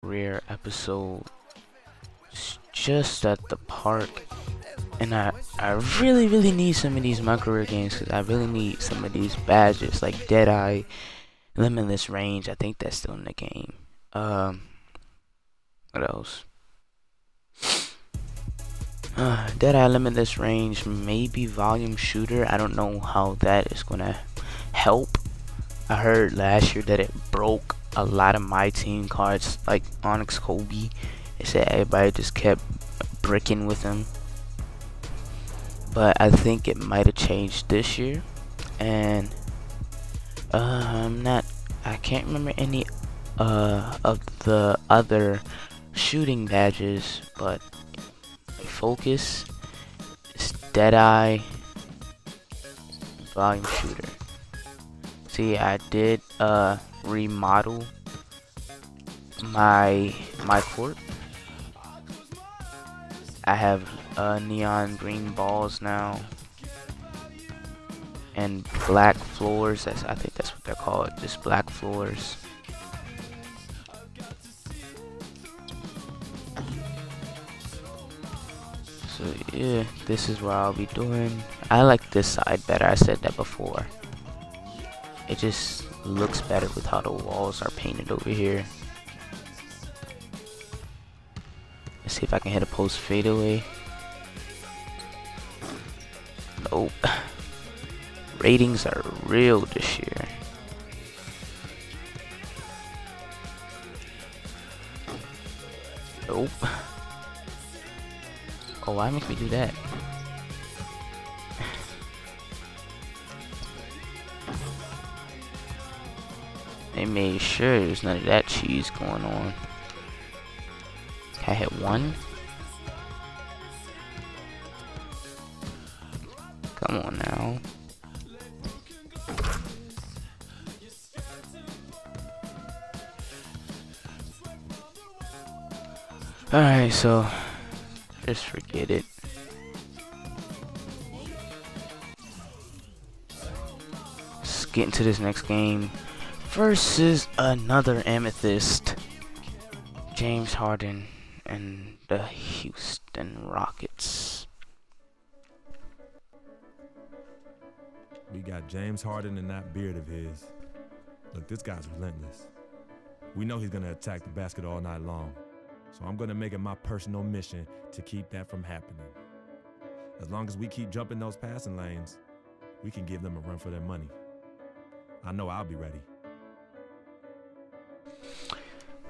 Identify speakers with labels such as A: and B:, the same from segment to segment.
A: rare episode just at the park, and I really need some of these MyCareer games because I really need some of these badges like Deadeye, Limitless Range. I think that's still in the game. What else? Deadeye, Limitless Range, maybe Volume Shooter. I don't know how that is gonna help. I heard last year that it broke a lot of my team cards, like Onyx Kobe. They said everybody just kept bricking with him, but I think it might have changed this year. And I can't remember any of the other shooting badges, but Focus, it's Deadeye, Volume Shooter. See, I did remodel my court. I have neon green balls now and black floors. I think that's what they're called, just black floors. So yeah, this is what I'll be doing. I like this side better. I said that before. It just looks better with how the walls are painted over here. Let's see if I can hit a post fadeaway. Nope. Ratings are real this year. Nope. Oh, why make me do that? They made sure there's none of that cheese going on. Can I hit one? Come on now. Alright, so just forget it. Let's get into this next game. Versus another Amethyst, James Harden and the Houston Rockets.
B: We got James Harden and that beard of his. Look, this guy's relentless. We know he's gonna attack the basket all night long. So I'm gonna make it my personal mission to keep that from happening. As long as we keep jumping those passing lanes, we can give them a run for their money. I know I'll be ready.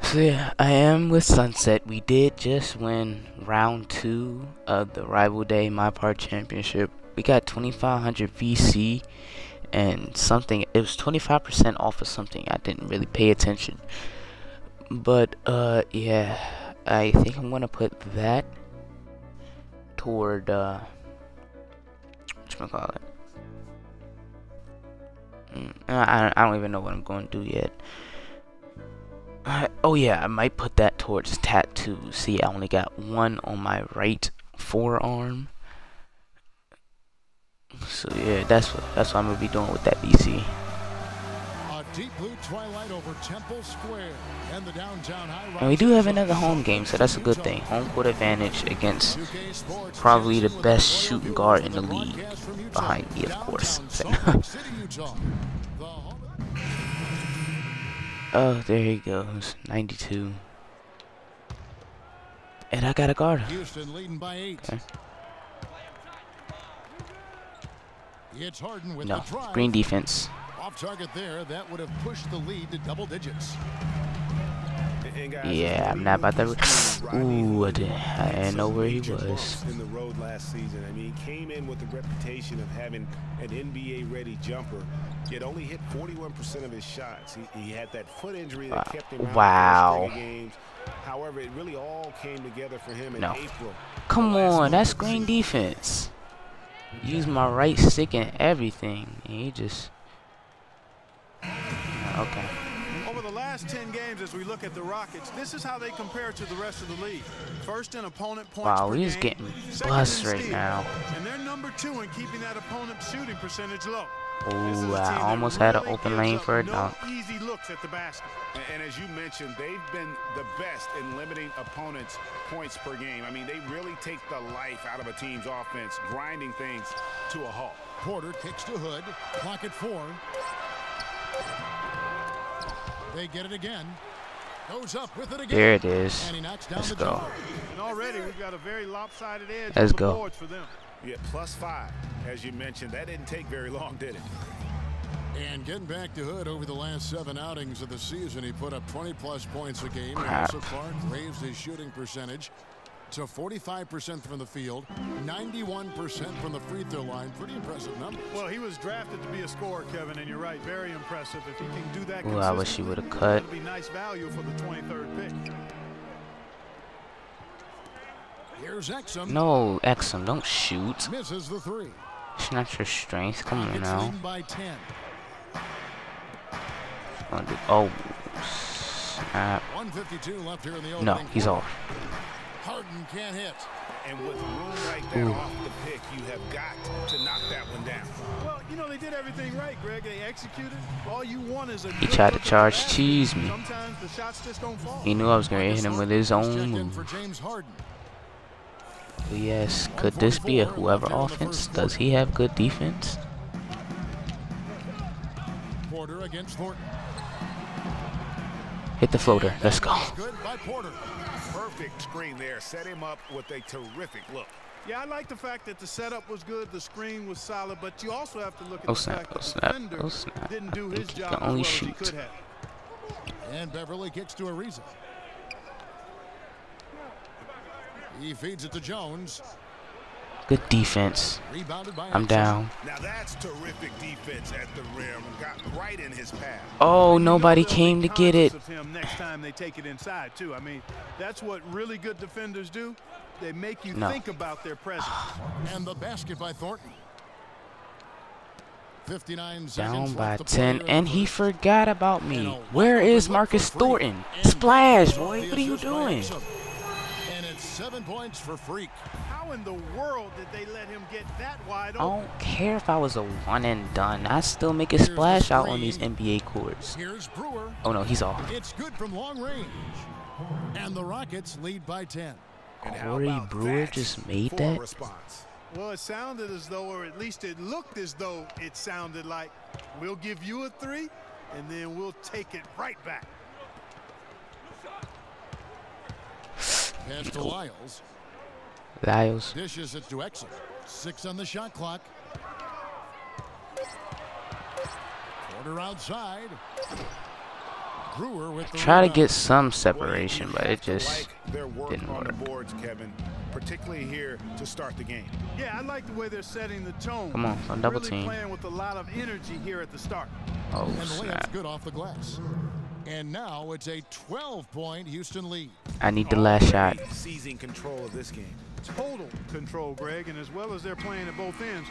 A: So yeah, I am with Sunset. We did just win round 2 of the Rival Day MyPart Championship. We got 2500 VC and something. It was 25% off of something. I didn't really pay attention. But yeah, I think I'm gonna put that toward whatchamacallit. I don't even know what I'm going to do yet. Oh yeah, I might put that towards tattoo. See, I only got one on my right forearm. So yeah, that's what I'm gonna be doing with that BC.
C: Deep blue twilight over Temple Square and the downtown high.
A: And we do have another home game, so that's a good thing. Home court advantage against probably the best shooting guard in the league, behind me, of course. Oh, there he goes, 92. And I got a guard.
C: Houston leading by 8.
A: Okay.
C: It's Harden with
A: No,
C: the drive.
A: green defense.
C: Off target there, that would have pushed the lead to double digits.
A: Yeah, I'm not about to. Ooh, I didn't know where he was.
D: In the road last season, I mean, he came in with the reputation of having an NBA-ready jumper, yet only hit 41% of his shots. He had that foot injury that kept him out
A: Wow.
D: for games. However, it really all came together for him in April.
A: Come on, that's green defense. Use my right stick and everything, and he just. Okay.
E: Over the last 10 games, as we look at the Rockets, this is how they compare to the rest of the league. First in opponent points
A: Wow,
E: per
A: he's
E: game,
A: getting
E: second
A: bust
E: in
A: right
E: steals,
A: now.
E: and they're number 2 in keeping that opponent shooting percentage low.
A: Ooh, I almost had an open lane for a dunk.
E: Easy looks at the basket.
D: And as you mentioned, they've been the best in limiting opponents' points per game. I mean, they really take the life out of a team's offense, grinding things to a halt.
C: Porter kicks to Hood. Clock at 4. They get it again. Goes up with it again.
A: There it is.
C: And he knocks down
A: Let's
C: the
A: go.
C: jumper.
E: And already we've got a very lopsided edge
A: Let's
E: on the
A: go.
E: boards for them.
D: Yeah, +5, as you mentioned. That didn't take very long, did it?
C: And getting back to Hood, over the last 7 outings of the season, he put up 20-plus points a game.
A: Crap.
C: Also, Clark raised his shooting percentage to 45% from the field, 91% from the free throw line. Pretty impressive numbers.
E: Well, he was drafted to be a scorer, Kevin, and you're right, very impressive. If he can do that
A: Ooh, I wish he
E: consistently,
A: would have cut.
E: it'll be nice value for the 23rd pick.
C: Here's Exum.
A: No, Exum, don't shoot.
C: Misses the 3.
A: It's not your strength. Come on
C: It's
A: now.
C: leading by 10.
A: Oh, snap.
C: 152 left here in the opening.
A: No, he's
C: quarter.
A: off.
C: Harden can't hit.
D: And with room right there off the pick, you have got to knock that one down.
E: Well, you know, they did everything right, Greg. They executed. All you want is a
A: He
E: good
A: tried to
E: look at the
A: charge
E: basket.
A: cheese me.
E: Sometimes the shots just don't fall.
A: He knew I was going to hit him with his
C: Marcus
A: own
C: Thornton is checked in
A: move.
C: for James Harden.
A: Yes, could this be a whoever offense? Does he have good defense?
C: Porter against Thornton.
A: Hit the floater. Let's go.
C: Good by Porter.
D: Perfect screen there. Set him up with a terrific look.
E: Yeah, I like the fact that the setup was good, the screen was solid, but you also have to look at
A: Oh
E: the
A: snap,
E: fact
A: oh
E: that the
A: snap,
E: defender
A: oh snap.
E: didn't do
A: I
E: his
A: think he
E: job
A: can
E: as well
A: only
E: as he
A: shoot.
E: could have.
C: And Beverly kicks to Ariza. He feeds it to Jones.
A: Good defense.
C: Rebounded by
A: I'm
C: Exum.
A: down.
D: Now that's terrific defense at the rim. Got right in his path.
A: Oh,
E: And you know
A: nobody
E: they'll be
A: came to get it.
E: conscious of him next time they take it inside too. I mean, that's what really good defenders do. They make you
A: No.
E: think about their presence.
C: And the basket by Thornton. 59
A: Down
C: seconds
A: by
C: left to play
A: 10,
C: here in
A: and
C: the
A: he
C: first.
A: forgot about
C: And
A: me.
C: a
A: Where
C: wide
A: is
C: open look
A: Marcus
C: for Freak.
A: Thornton?
C: And
A: Splash,
C: the
A: boy. What are you
C: assist by
A: doing?
C: Exum. And it's 7 points for Freak.
E: How in the world did they let him get that wide
A: I
E: open?
A: don't care if I was a one and done. I still make a
C: Here's the
A: splash out on
C: screen.
A: these NBA courts.
C: Here's Brewer.
A: Oh no, he's off.
C: It's good from long range. And the Rockets lead by 10.
D: And how
A: Corey
D: about
A: Brewer
D: that
A: just made
D: for a
A: that?
D: response?
E: Well, it sounded as though, or at least it looked as though it sounded like, we'll give you a 3, and then we'll take it right back.
C: Pass to Lyles.
A: Lyles.
C: Dishes it to Exum. 6 on the shot clock. Porter outside. Brewer with the
A: Try to
C: rebound.
A: get some
D: Well,
A: separation,
D: you
A: but
D: have
A: it
D: to
A: just
D: like their work
A: didn't
D: on
A: work.
D: the boards, Kevin, particularly here to start the game.
E: Yeah, I like the way they're setting the tone.
A: Come on, on double
E: really
A: team.
E: playing with a lot of energy here at the start.
A: Oh
C: And the layup's
A: snap.
C: good off the glass. And now it's a 12-point Houston lead.
A: I need the last shot.
D: Already seizing control of this game.
E: Total control, Greg, and as well as they're playing at both ends,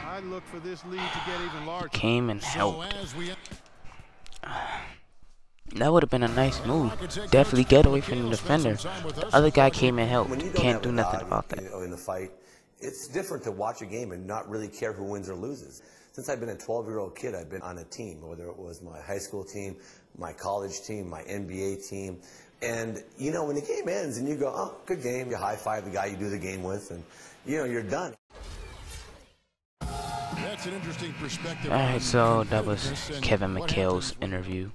E: I look for this lead to get even larger.
A: Came and
C: So
A: helped.
C: as we
A: That would have been a nice move. Definitely get away from the defender. The other guy came and helped.
F: When you don't
A: Can't
F: have
A: do
F: a
A: nothing
F: dog
A: about that.
F: in the fight, it's different to watch a game and not really care who wins or loses. Since I've been a 12-year-old kid, I've been on a team, whether it was my high school team, my college team, my NBA team. And, you know, when the game ends and you go, oh, good game, you high-five the guy you do the game with, and, you know, you're done.
C: That's an interesting perspective.
A: Alright, so that was
C: competitiveness and
A: Kevin
C: what
A: McHale's
C: happens
A: interview.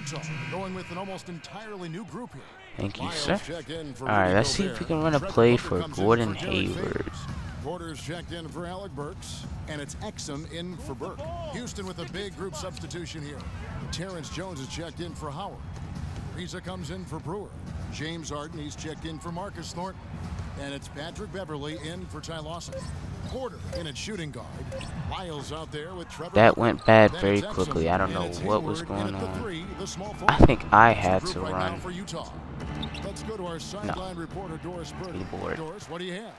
C: So Utah going with an almost entirely new group here.
A: Thank you,
C: Lyles
A: sir.
C: checked in for
A: Alright,
C: Rudy
A: let's see if
C: Gobert.
A: we can run a
C: Trevor
A: play
C: Booker
A: for
C: comes in
A: Gordon
C: for Derek
A: Hayward.
C: Favors. Porter's checked in for Alec Burks, and it's Exum in for Burke. Houston with a big group substitution here. Terrence Jones is checked in for Howard. Reza comes in for Brewer. James Harden, he's checked in for Marcus Thornton. And it's Patrick Beverly in for Ty Lawson. Porter in at shooting guard. Lyles out there with Trevor
A: That
C: Booker.
A: went bad
C: Then
A: very
C: it's Exum,
A: quickly. I don't
C: and
A: know
C: it's
A: what was
C: Hayward in
A: going
C: at the
A: on.
C: three, the small
A: I
C: forward.
A: think I
C: That's
A: had
C: the
A: to
C: group right now
A: run.
C: for Utah. Let's go to our sideline reporter, Doris Burke.
A: Keyboard.
C: Doris, what do you have?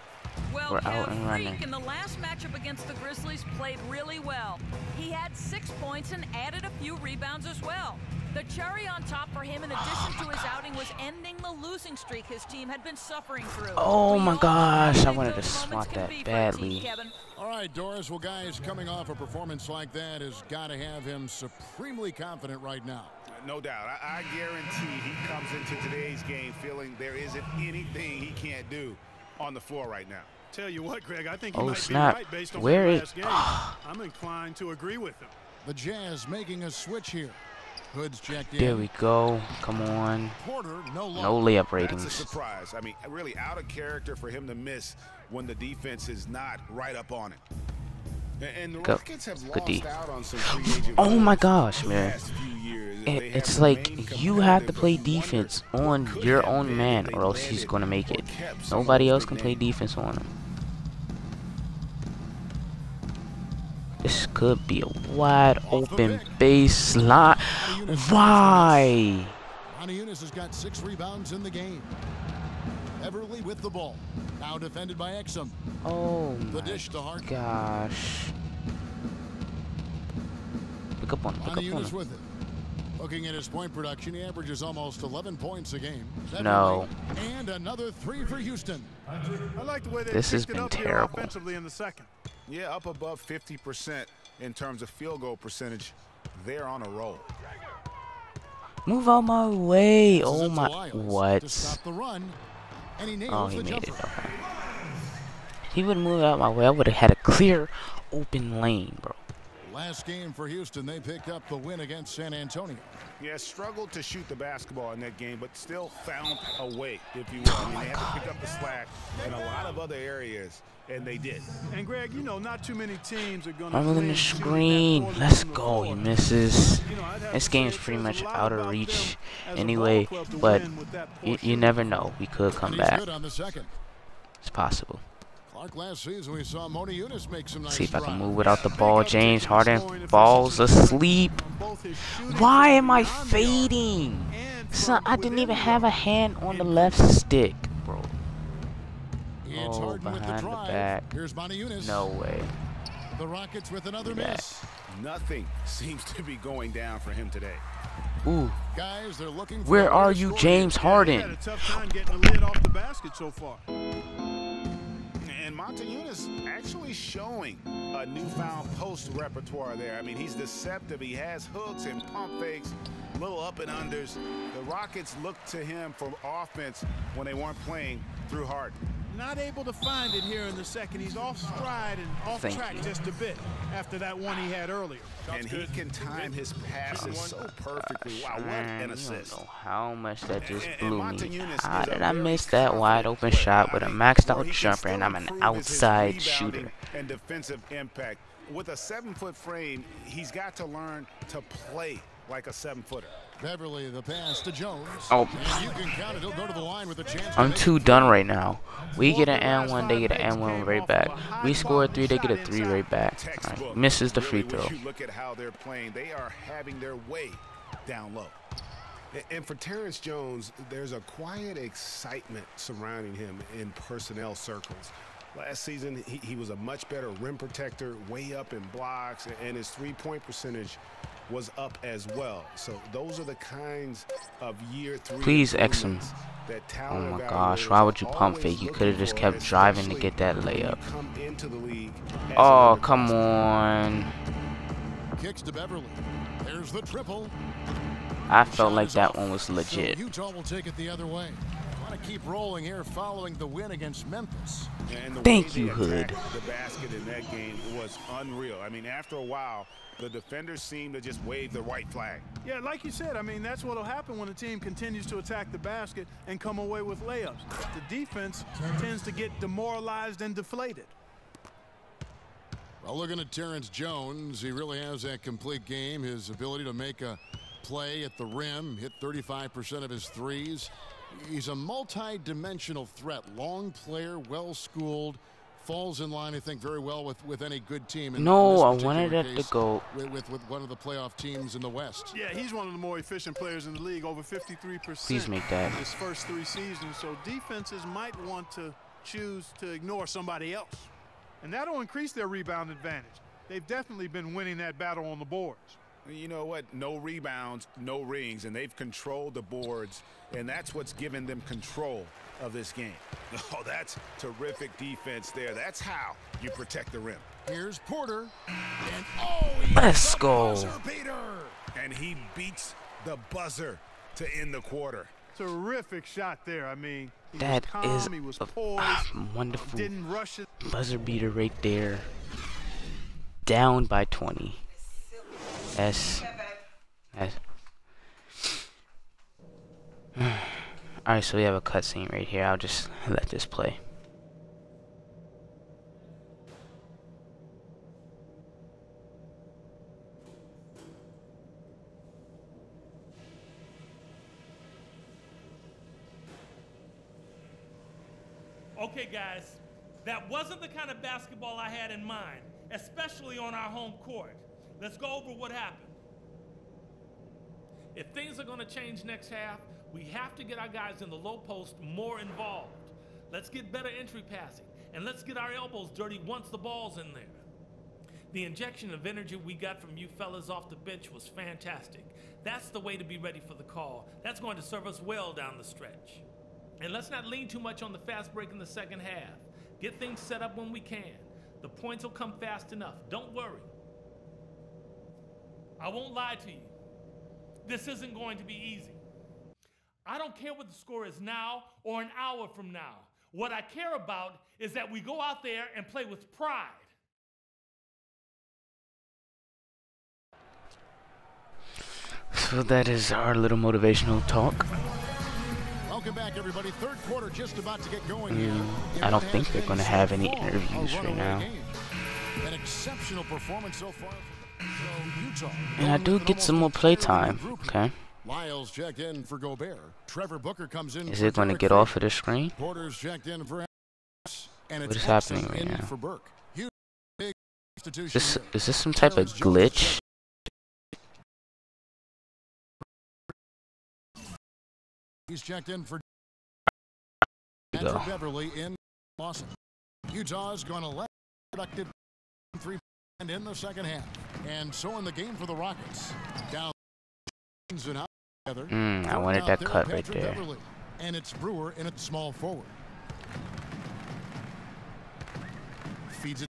G: Well,
A: We're out and running.
G: Freak in the last matchup against the Grizzlies played really well. He had 6 points and added a few rebounds as well. The cherry on top for him, in addition to his outing, was ending the losing streak his team had been suffering through.
A: Oh my gosh, I wanted to swat that badly.
C: All right, Doris. Well, guys, coming off a performance like that has got to have him supremely confident right now.
D: No doubt. I guarantee he comes into today's game feeling there isn't anything he can't do on the floor right now.
E: Tell you what, Greg, I think he
A: Oh
E: might
A: snap!
E: be right based on
A: Where
E: the
A: is?
E: last game. I'm inclined to agree with him.
C: The Jazz making a switch here. Hood's checked in.
A: There we go. Come on.
C: Porter, no
A: layup
D: That's a
A: ratings.
D: surprise. I mean, really out of character for him to miss when the defense is not right up on it. And the Rockets have lost out on some free agent
A: Oh my
D: players
A: gosh,
D: the
A: man.
D: past few years.
A: It's like you have to play defense on your own man, or else he's gonna make it. Nobody else can play defense on him. This could be a wide open baseline. Why?
C: Eunice has got 6 rebounds in the game. Everly with the ball. Now defended by Exum.
A: Oh
C: The dish to Harden.
A: gosh. Pick up on him.
C: Eunice with it. Looking at his point production, he averages almost 11 points a game.
A: No.
C: And another 3 for Houston.
E: I like the way they
A: This has
E: picked it
A: been
E: up here
A: terrible.
E: offensively in the second.
D: Yeah, up above 50% in terms of field goal percentage. They're on a roll.
A: Move out my way.
C: This is
A: Oh
C: it to
A: my.
C: Lyles
A: What?
C: to stop the run, and he nails
A: Oh, he
C: the
A: made it.
C: jumper.
A: Okay. If he would move out my way, I would have had a clear open lane, bro.
C: Last game for Houston, they picked up the win against San Antonio.
D: Yeah, struggled to shoot the basketball in that game, but still found a way, if you will. I mean, they had to pick up the slack in a lot of other areas, and they did.
E: And Greg, you know, not too many teams are going to
A: I'm in the screen. Let's go. He misses. This game's pretty much out of reach anyway, but you never know. We could come
C: And he's
A: back.
C: good on the second.
A: It's possible.
C: Clark, last season we saw Mona Eunice make some nice
A: See if I can
C: strides.
A: move without the ball. James Harden falls asleep. Why am I fading? Son, I didn't even have a hand on the left stick, bro.
C: It's
A: Oh,
C: Harden with the
A: behind the
C: drive.
A: back.
C: Here's Mona Eunice.
A: No way.
C: The Rockets with another
A: Yeah.
C: miss.
D: Nothing seems to be going down for him today.
A: Ooh.
C: Guys, they're looking for
A: Where
C: a way
A: are
C: to
A: you,
C: score
A: James
C: here.
E: He had
A: Harden?
E: a tough time getting the lid off the basket so far.
D: And Monteunitas actually showing a newfound post repertoire there. I mean, he's deceptive. He has hooks and pump fakes, little up and unders. The Rockets looked to him for offense when they weren't playing through Harden.
E: Not able to find it here in the second. He's off stride and off
A: Thank
E: track
A: you.
E: just a bit after that one he had earlier.
D: And he can time his passes so perfectly. Wow, what
A: Man,
D: an
A: you
D: assist.
A: don't know how much that just
D: And
A: blew me.
D: Monteunitas
A: How
D: is a
A: did I
D: very
A: miss that wide open shot with a
D: confident
A: maxed
D: guy
A: out
D: where he can
A: jumper and
D: still
A: I'm an
D: improve his
A: outside
D: rebounding
A: shooter?
D: and defensive impact. With a 7-foot frame, he's got to learn to play like a 7-footer.
C: Beverly, the pass to Jones.
A: Oh.
C: And you can count it. He'll go to the line with a chance to
A: I'm
C: make
A: too
C: it
A: done
C: three.
A: right now. We get an and one, they get an and one right back. We score 3, they get a 3 right back.
D: Textbook.
A: Alright, misses the free
D: Really,
A: throw.
D: when you look at how they're playing, they are having their way down low. And for Terrence Jones, there's a quiet excitement surrounding him in personnel circles. Last season, he was a much better rim protector, way up in blocks, and his three-point percentage was up as well. So those are the kinds of year 3
A: Please, Exum.
D: improvements that
A: Oh
D: talent
A: my gosh, why would you pump
D: always
A: fake? You could have
D: looking
A: just
D: for,
A: kept driving to
D: especially
A: get that
D: when you
A: layup.
D: come into the league as
A: Oh,
D: an
A: come
D: underclassman.
A: on.
C: Kicks to Beverly. There's the triple.
A: I felt
C: Shot
A: like
C: is
A: that
C: off.
A: one was legit.
C: So Utah will take it the other way. Want to keep rolling here following the win against Memphis.
D: And the
A: Thank
D: way
A: you,
D: they
A: Hood.
D: attacked the basket in that game was unreal. I mean, after a while, the defenders seemed to just wave the white flag.
E: Yeah, like you said, I mean, that's what will happen when a team continues to attack the basket and come away with layups. The defense tends to get demoralized and deflated.
C: Well, looking at Terrence Jones, he really has that complete game. His ability to make a play at the rim, hit 35% of his threes. He's a multi-dimensional threat. Long player, well-schooled, falls in line, I think, very well with any good team. In
A: No,
C: this
A: I
C: particular
A: wanted it to
C: case,
A: go.
C: with one of the playoff teams in the West.
E: Yeah, he's one of the more efficient players in the league, over 53%.
A: Please make that.
E: His first 3 seasons, so defenses might want to choose to ignore somebody else. And that'll increase their rebound advantage. They've definitely been winning that battle on the boards.
D: You know what? No rebounds, no rings, and they've controlled the boards, and that's what's given them control of this game. Oh, that's terrific defense there. That's how you protect the rim.
C: Here's Porter. And
A: Let's go.
D: And he beats the buzzer to end the quarter.
E: Terrific shot there. I mean,
A: That is
E: he was
A: a
E: poised,
A: wonderful
E: didn't rush it.
A: buzzer beater right there. Down by 20. That's alright, so we have a cutscene right here. I'll just let this play.
H: Okay, guys, that wasn't the kind of basketball I had in mind, especially on our home court. Let's go over what happened. If things are going to change next half, we have to get our guys in the low post more involved. Let's get better entry passing, and let's get our elbows dirty once the ball's in there. The injection of energy we got from you fellas off the bench was fantastic. That's the way to be ready for the call. That's going to serve us well down the stretch. And let's not lean too much on the fast break in the second half. Get things set up when we can. The points will come fast enough. Don't worry. I won't lie to you. This isn't going to be easy. I don't care what the score is now or an hour from now. What I care about is that we go out there and play with pride.
A: So that is our little motivational talk.
C: Welcome back, everybody. Third quarter just about to get going here.
A: I don't think they're going to have any interviews right now.
C: An exceptional performance so far. So Utah.
A: And I do get some more playtime. Okay.
C: Lyles checked in for Gobert. Trevor Booker comes in.
A: Is it going to get off of the screen?
C: Porter's checked in for and
A: What is happening right now?
C: For Burke.
A: Is this some type of glitch?
C: He's checked in for
A: Go.
C: Beverly in Lawson. Utah is going to let productive 3 and in the second half. And so in the game for the Rockets. Down and out together.
A: I wanted that cut right there.
C: Beverly. And it's Brewer in at small forward. Feeds it.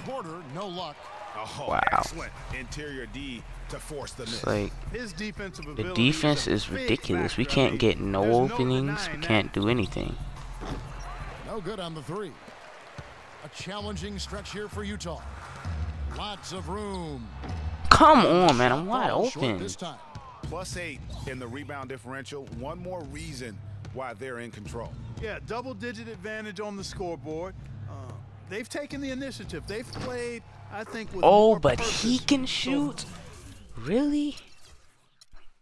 C: Porter, no luck.
D: Oh,
A: wow.
D: Excellent interior D to force the miss.
A: It's like
E: His defensive
A: the
E: ability
A: defense is
E: a big
A: ridiculous. We
E: factor. I
A: can't
E: mean,
A: get no
E: there's
A: openings. We
E: denying
A: can't
E: that.
A: do anything.
C: No good on the three. A challenging stretch here for Utah. Lots of room.
A: Come on, man. I'm wide
C: Falls short
A: open.
C: this time.
D: +8 in the rebound differential. One more reason why they're in control.
E: Yeah, double-digit advantage on the scoreboard. They've taken the initiative. They've played, I think, with
A: Oh,
E: more
A: but
E: purpose.
A: he can shoot? Really?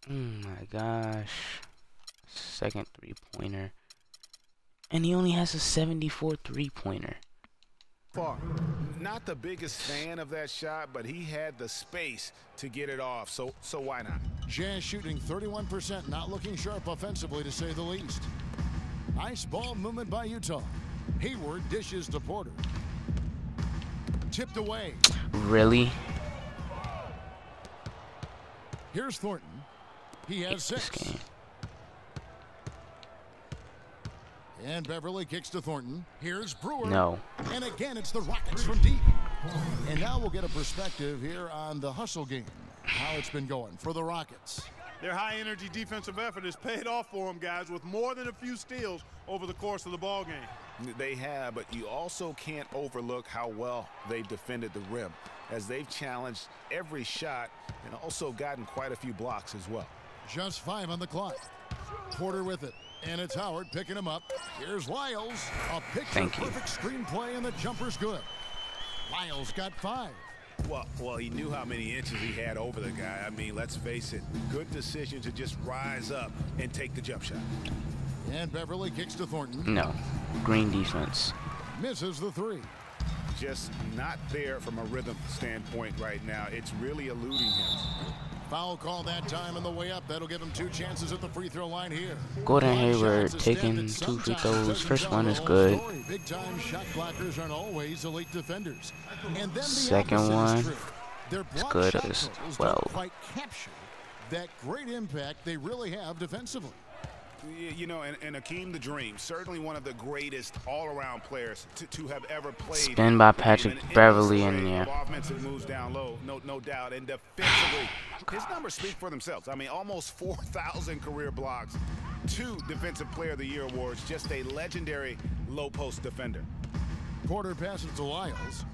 A: Oh my gosh. Second three-pointer. And he only has a 74 three-pointer.
E: Far.
D: Not the biggest fan of that shot, but he had the space to get it off, so why not?
C: Jazz shooting 31%, not looking sharp offensively to say the least. Nice ball movement by Utah. Hayward dishes to Porter. Tipped away.
A: Really?
C: Here's Thornton. He has
A: This
C: 6.
A: game.
C: And Beverly kicks to Thornton. Here's Brewer.
A: No.
C: And again, it's the Rockets from deep. And now we'll get a perspective here on the hustle game. How it's been going for the Rockets.
E: Their high-energy defensive effort has paid off for them, guys, with more than a few steals over the course of the ball game.
D: They have, but you also can't overlook how well they've defended the rim, as they've challenged every shot and also gotten quite a few blocks as well.
C: Just 5 on the clock. Porter with it. And it's Howard picking him up. Here's Lyles. A picture-perfect screenplay, and the jumper's good. Lyles got 5.
D: Well, he knew how many inches he had over the guy. I mean, let's face it, good decision to just rise up and take the jump shot.
C: And Beverly kicks to Thornton.
A: No. Green defense.
C: Misses the 3.
D: Just not there from a rhythm standpoint right now. It's really eluding him.
C: Foul call that time on the way up. That'll give him 2 chances at the free throw line here.
A: Gordon Hayward taking 2 free throws. First one is good.
C: Big time shot blockers aren't always elite defenders. And then
A: Second one is good as well.
C: Quite capture that great impact they really have defensively.
D: You know, and Akeem the Dream, certainly one of the greatest all-around players to have ever played.
A: Spin by Patrick Beverly in there.
D: Offensive moves down low, no doubt. And defensively, his numbers speak for themselves. I mean, almost 4,000 career blocks, 2 Defensive Player of the Year awards, just a legendary low-post defender.
C: Porter passes to Lyles.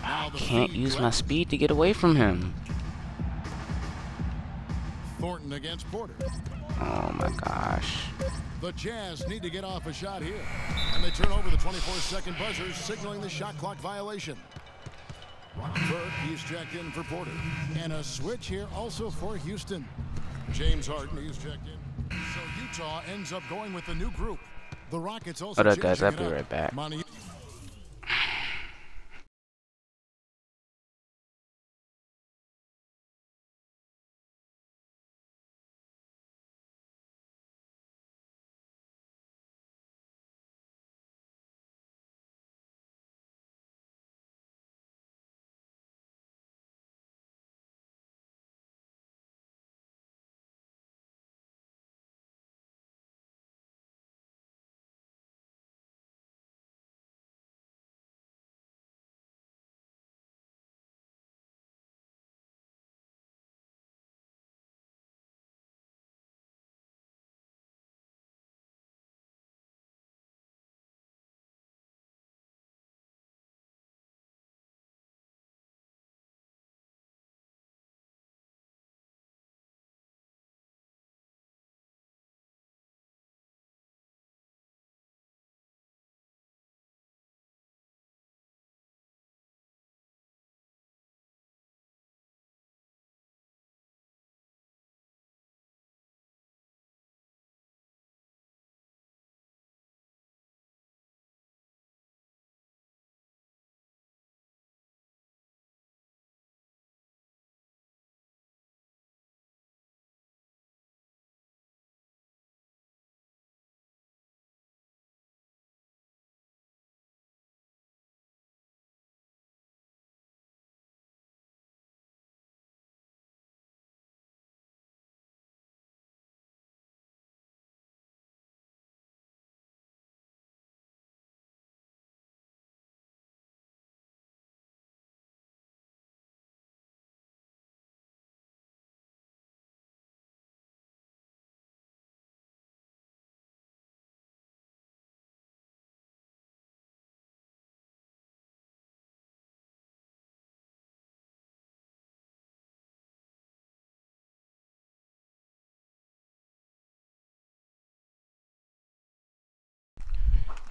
A: I can't use my speed to get away from him.
C: Thornton against Porter.
A: Oh my gosh.
C: The Jazz need to get off a shot here. And they turn over the 24-second buzzer, signaling the shot clock violation. Burke, he's checked in for Porter. And a switch here also for Houston. James Harden, he's checked in. So Utah ends up going with the new group. The Rockets also.
A: Hold up, guys. I'll be right back.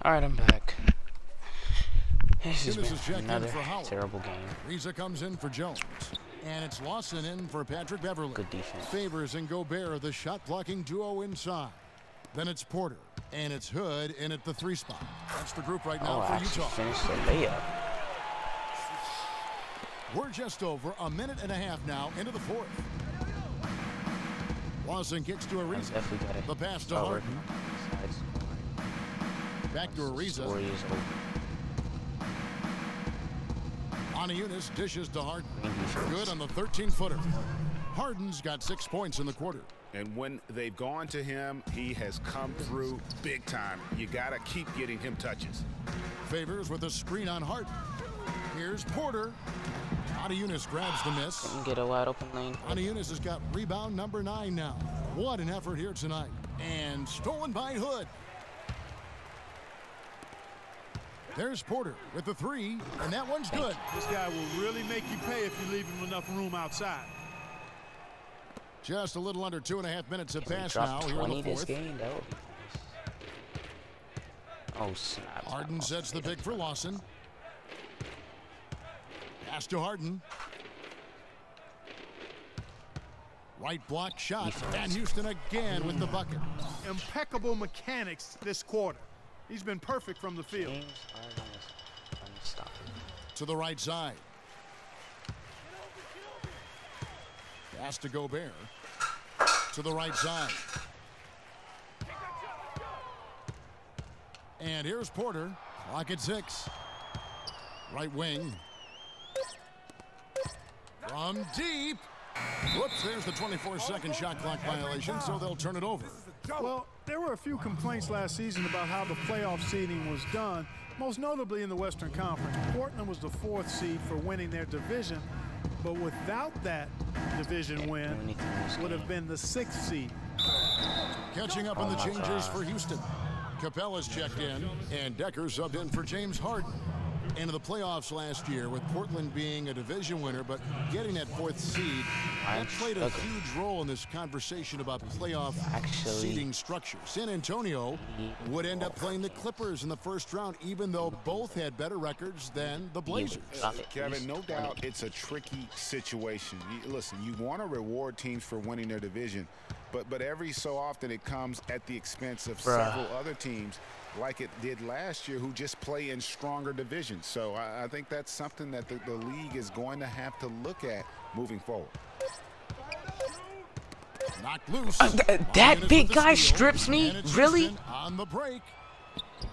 A: Alright, I'm back. This has been another terrible game.
C: Riza comes in for Jones. And it's Lawson in for Patrick Beverly.
A: Good defense.
C: Favors and Gobert, the shot-blocking duo inside. Then it's Porter. And it's Hood in at the 3 spot. That's the group right now for Utah.
A: Finished the layup.
C: We're just over a minute and a half now into the 4th. Lawson kicks to Ariza. The pass to Harden. Back to Ariza. Eunice dishes to Harden. Good on the 13-footer. Harden's got 6 points in the quarter.
D: And when they've gone to him, he has come through big time. You got to keep getting him touches.
C: Favors with a screen on Harden. Here's Porter. Eunice grabs the miss.
A: Didn't get a wide open lane.
C: Eunice has got rebound number 9 now. What an effort here tonight. And stolen by Hood. There's Porter with the 3, and that one's good.
E: This guy will really make you pay if you leave him enough room outside.
C: Just a little under 2.5 minutes have passed now here in the 4th.
A: This game, that would be nice. Oh, snap.
C: Harden sets the pick for Lawson. Pass to Harden. Right block shot. And Houston again with the bucket.
E: Impeccable mechanics this quarter. He's been perfect from the field.
C: To the right side. Pass to Gobert. To the right side. And here's Porter. Clock at 6. Right wing. From deep. Whoops, there's the 24-second shot clock violation, so they'll turn it over.
E: Well, there were a few complaints last season about how the playoff seeding was done, most notably in the Western Conference. Portland was the 4th seed for winning their division, but without that division win, would have been the 6th seed.
C: Catching up on the changes for Houston. Capella's checked in, and Decker subbed in for James Harden. Into the playoffs last year, with Portland being a division winner, but getting that 4th seed, that played a huge role in this conversation about playoff seeding structure. San Antonio would end up playing the Clippers in the first round, even though both had better records than the Blazers.
D: Kevin, no doubt it's a tricky situation. Listen, you want to reward teams for winning their division, but every so often it comes at the expense of several other teams, like it did last year, who just play in stronger divisions. So I think that's something that the league is going to have to look at moving forward.
C: Knocked loose.
A: That big guy strips me? Really?
C: On the break.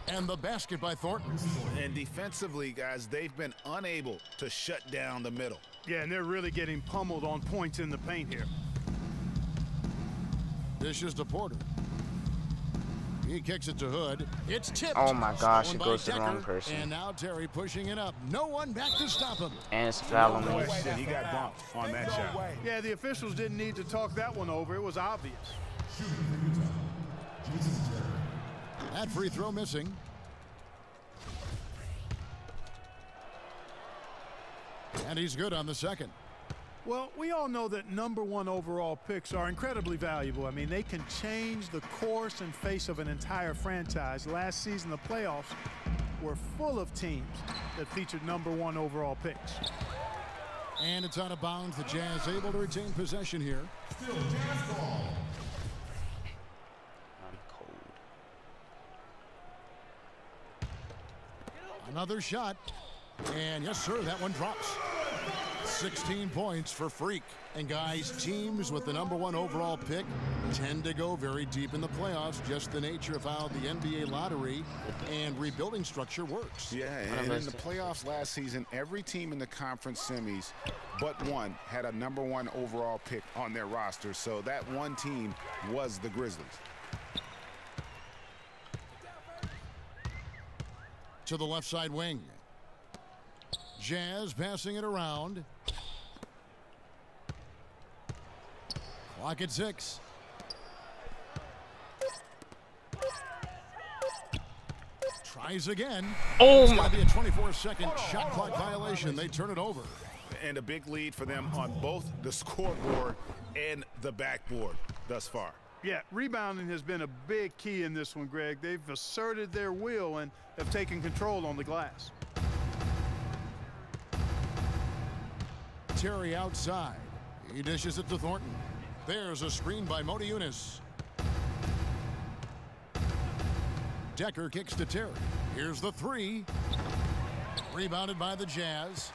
C: And the basket by Thornton.
D: And defensively, guys, they've been unable to shut down the middle.
E: Yeah, and they're really getting pummeled on points in the paint here.
C: Dishes to Porter. He kicks it to Hood. It's tipped.
A: Oh my gosh, it goes to the wrong
C: Decker.
A: person.
C: And now Terry pushing it up. No one back to stop him.
A: And it's a foul on me.
D: He got bumped on that shot.
E: Yeah, the officials didn't need to talk that one over. It was obvious.
C: That free throw missing. And he's good on the second.
E: Well, we all know that #1 overall picks are incredibly valuable. I mean, they can change the course and face of an entire franchise. Last season, the playoffs were full of teams that featured #1 overall picks.
C: And it's out of bounds. The Jazz able to retain possession here.
A: I'm cold.
C: Another shot. And yes, sir, that one drops. 16 points for Freak. And guys, teams with the #1 overall pick tend to go very deep in the playoffs. Just the nature of how the NBA lottery and rebuilding structure works.
D: Yeah, and in the playoffs last season, every team in the conference semis but one had a #1 overall pick on their roster. So that one team was the Grizzlies.
C: To the left side wing. Jazz passing it around. Clock at 6. Tries again.
A: Oh
C: it's
A: my!
C: Be a 24-second shot clock violation. They turn it over.
D: And a big lead for them on both the scoreboard and the backboard thus far.
E: Yeah, rebounding has been a big key in this one, Greg. They've asserted their will and have taken control on the glass.
C: Terry outside. He dishes it to Thornton. There's a screen by Modi Yunus. Decker kicks to Terry. Here's the 3. Rebounded by the Jazz.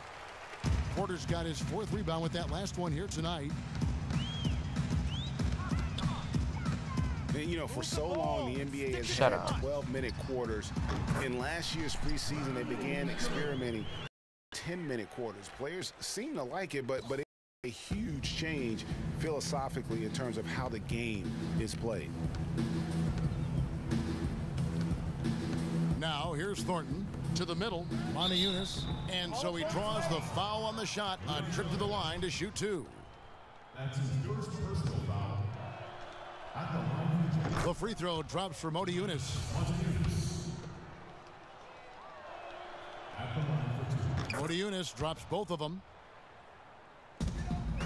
C: Porter's got his 4th rebound with that last one here tonight.
D: And, you know, for so long, the NBA has
A: Shut
D: had
A: up.
D: 12-minute quarters. In last year's preseason, they began experimenting 10-minute quarters. Players seem to like it, but it's a huge change philosophically in terms of how the game is played.
C: Now here's Thornton to the middle. Monty Yunus. And so he draws the foul on the shot. A trip to the line to shoot 2.
I: That's his first personal foul. At the line.
C: The free throw drops for Modi Yunus.
I: At the line for 2.
C: Modi Yunus drops both of them.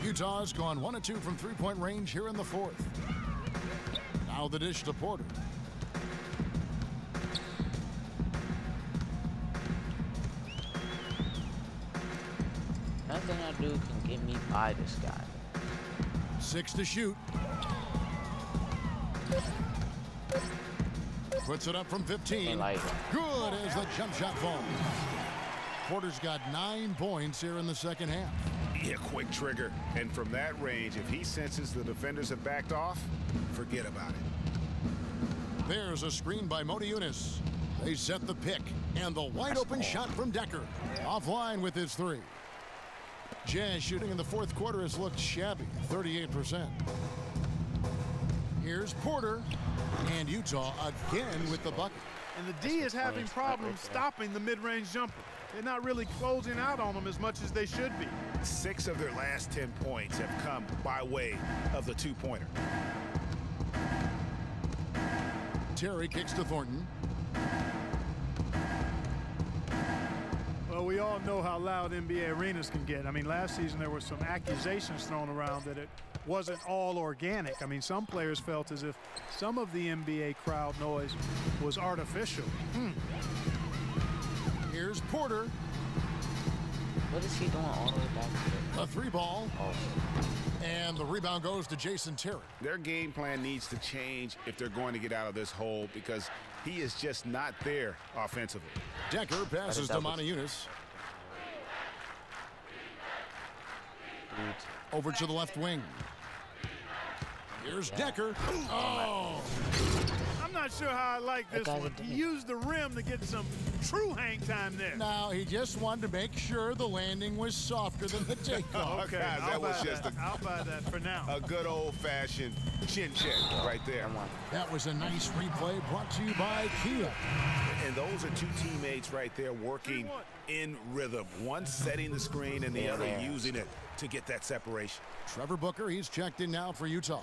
C: Utah's gone 1 of 2 from three-point range here in the 4th. Now the dish to Porter.
A: Nothing I do can get me by this guy.
C: 6 to shoot. Puts it up from 15.
A: Like,
C: Good as the jump shot falls. Porter's got 9 points here in the second half.
D: Yeah, quick trigger. And from that range, if he senses the defenders have backed off, forget about it.
C: There's a screen by Motiejunas. They set the pick, and the wide-open shot from Decker. Offline with his three. Jazz shooting in the fourth quarter has looked shabby, 38%. Here's Porter, and Utah again with the bucket.
E: And the D is having problems stopping the mid-range jumper. They're not really closing out on them as much as they should be.
D: 6 of their last 10 points have come by way of the two-pointer.
C: Terry kicks to Thornton.
E: Well, we all know how loud NBA arenas can get. I mean, last season there were some accusations thrown around that it wasn't all organic. I mean, some players felt as if some of the NBA crowd noise was artificial.
C: Here's Porter.
A: What is he doing all the way back there?
C: A three ball. And the rebound goes to Jason Terry.
D: Their game plan needs to change if they're going to get out of this hole because he is just not there offensively.
C: Decker passes to Motiejunas. Over to the left wing. Here's Decker. Oh!
E: I'm not sure how I like this one. He used the rim to get some true hang time there.
C: Now, he just wanted to make sure the landing was softer than the takeoff.
E: Okay,
D: guys, that was just
E: I'll buy that for now.
D: a good old-fashioned chin check right there.
C: That was a nice replay brought to you by Kia.
D: And those are two teammates right there working in rhythm. One setting the screen and the other using it to get that separation.
C: Trevor Booker, he's checked in now for Utah.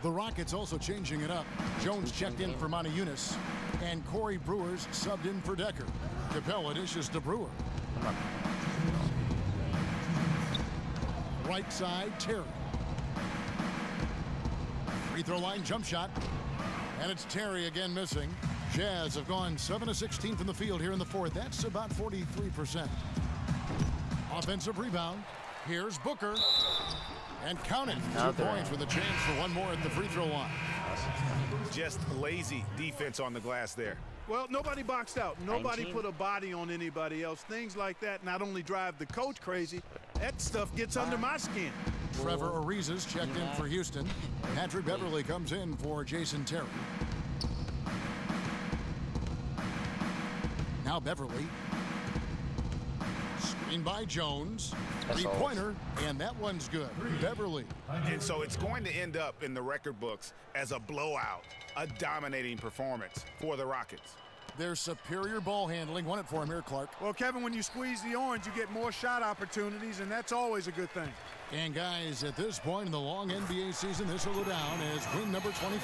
C: The Rockets also changing it up. Jones checked in for Motiejunas, and Corey Brewer's subbed in for Decker. Capella dishes to Brewer. Right side, Terry. Free throw line jump shot. And it's Terry again missing. Jazz have gone 7 of 16 from the field here in the fourth. That's about 43%. Offensive rebound. Here's Booker. And count it. 2 points with a chance for one more at the free throw line.
D: Just lazy defense on the glass there.
E: Well, nobody boxed out. Nobody put a body on anybody else. Things like that not only drive the coach crazy, that stuff gets under my skin.
C: Trevor Ariza's checked in for Houston. Patrick Beverly comes in for Jason Terry. Now Beverly. Screen by Jones. Three-pointer, and that one's good. Beverly.
D: And so it's going to end up in the record books as a blowout, a dominating performance for the Rockets.
C: Their superior ball handling. Won it for him here, Clark.
E: Well, Kevin, when you squeeze the orange, you get more shot opportunities, and that's always a good thing.
C: And, guys, at this point in the long NBA season, this will go down as win number 20.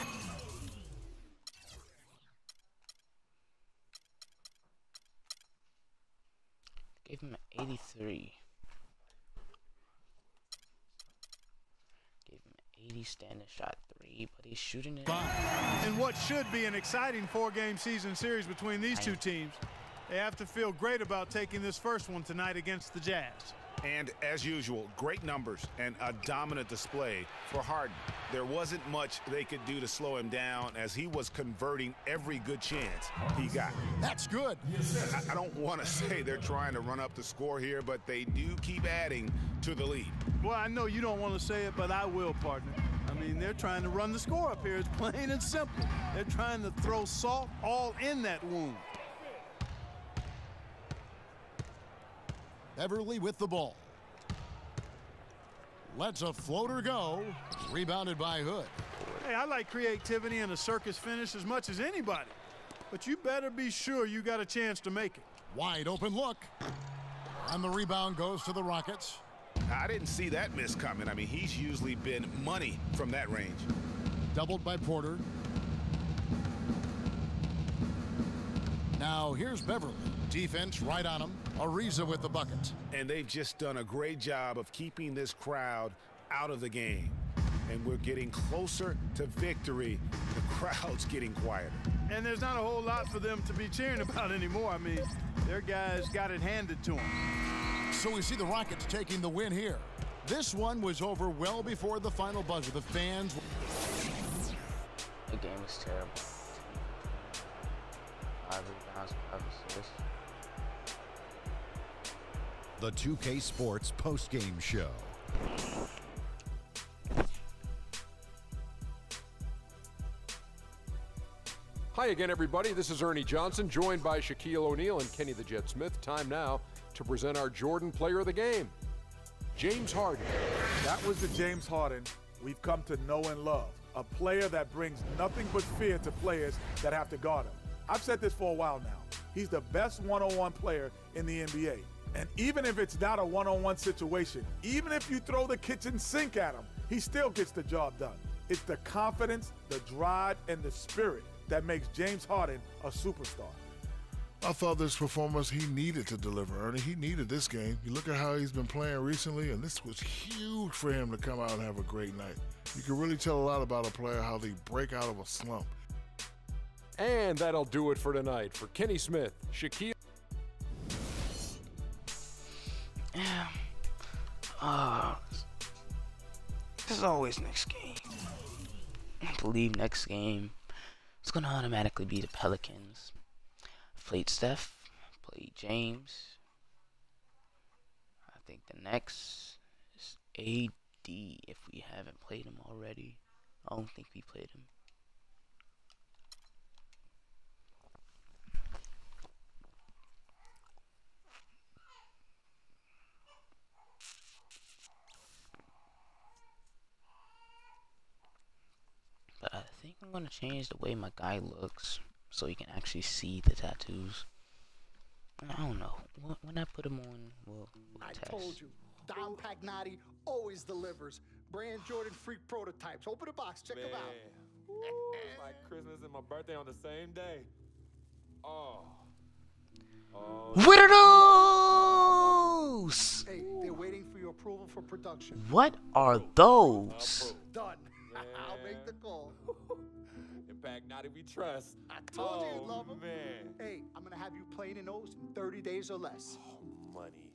A: Gave him an 83. Gave him an 80 standing shot 3, but he's shooting it.
E: In what should be an exciting 4-game season series between these two teams, they have to feel great about taking this first one tonight against the Jazz.
D: And as usual, great numbers and a dominant display for Harden. There wasn't much they could do to slow him down as he was converting every good chance he got.
C: That's good.
D: I don't want to say they're trying to run up the score here, but they do keep adding to the lead.
E: Well, I know you don't want to say it, but I will, partner. I mean, they're trying to run the score up here. It's plain and simple. They're trying to throw salt all in that wound.
C: Beverly with the ball. Lets a floater go. Rebounded by Hood.
E: Hey, I like creativity and a circus finish as much as anybody. But you better be sure you got a chance to make it.
C: Wide open look. And the rebound goes to the Rockets.
D: I didn't see that miss coming. I mean, he's usually been money from that range.
C: Doubled by Porter. Now here's Beverly. Defense right on him. Ariza with the bucket.
D: And they've just done a great job of keeping this crowd out of the game. And we're getting closer to victory. The crowd's getting quieter.
E: And there's not a whole lot for them to be cheering about anymore. I mean, their guys got it handed to them.
C: So we see the Rockets taking the win here. This one was over well before the final buzzer. The fans...
A: The game was terrible. 5 rebounds, 5 assists.
J: The 2K Sports postgame show. Hi again, everybody. This is Ernie Johnson, joined by Shaquille O'Neal and Kenny the Jet Smith. Time now to present our Jordan Player of the Game, James Harden.
K: That was the James Harden we've come to know and love. A player that brings nothing but fear to players that have to guard him. I've said this for a while now. He's the best one-on-one player in the NBA. And even if it's not a one-on-one situation, even if you throw the kitchen sink at him, he still gets the job done. It's the confidence, the drive, and the spirit that makes James Harden a superstar.
L: I thought this performance he needed to deliver, Ernie. He needed this game. You look at how he's been playing recently, and this was huge for him to come out and have a great night. You can really tell a lot about a player, how they break out of a slump.
J: And that'll do it for tonight. For Kenny Smith, Shaquille.
A: There's always next game. I believe next game it's gonna automatically be the Pelicans. Played Steph, played James. I think the next is AD if we haven't played him already. I don't think we played him. But I think I'm gonna change the way my guy looks so you can actually see the tattoos. I don't know. When I put him on, we'll test.
M: I told you, Dom Pagnotti always delivers. Brand Jordan freak prototypes. Open the box, check them out.
B: It's like Christmas and my birthday on the same day. Oh.
A: What are those?
M: Hey, they're waiting for your approval for production.
A: What are those?
M: Done. I'll make the call.
B: In Pagnotti we trust.
M: I told you you'd love them.
B: Man.
M: Hey, I'm going to have you playing in those in 30 days or less.
B: Oh, money.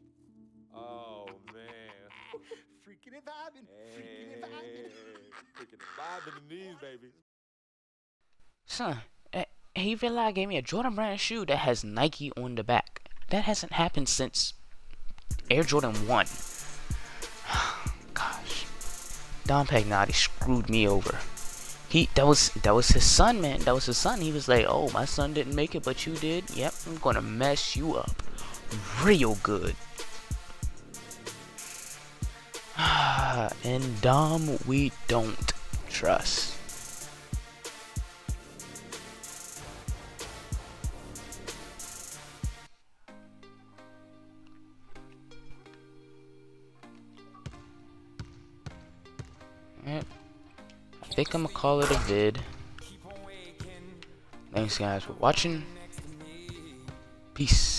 B: Oh, man.
M: Freaking and vibing. Freaking and vibing.
B: Freaking and vibing in these, baby.
A: Son, he realized I gave me a Jordan Brand shoe that has Nike on the back. That hasn't happened since Air Jordan 1. Gosh. Dom Pagnotti screwed me over. That was his son, man. That was his son. He was like, oh, my son didn't make it, but you did. Yep, I'm gonna mess you up real good. And Dom, we don't trust. Yep. I think I'm gonna call it a vid. Thanks guys for watching. Peace.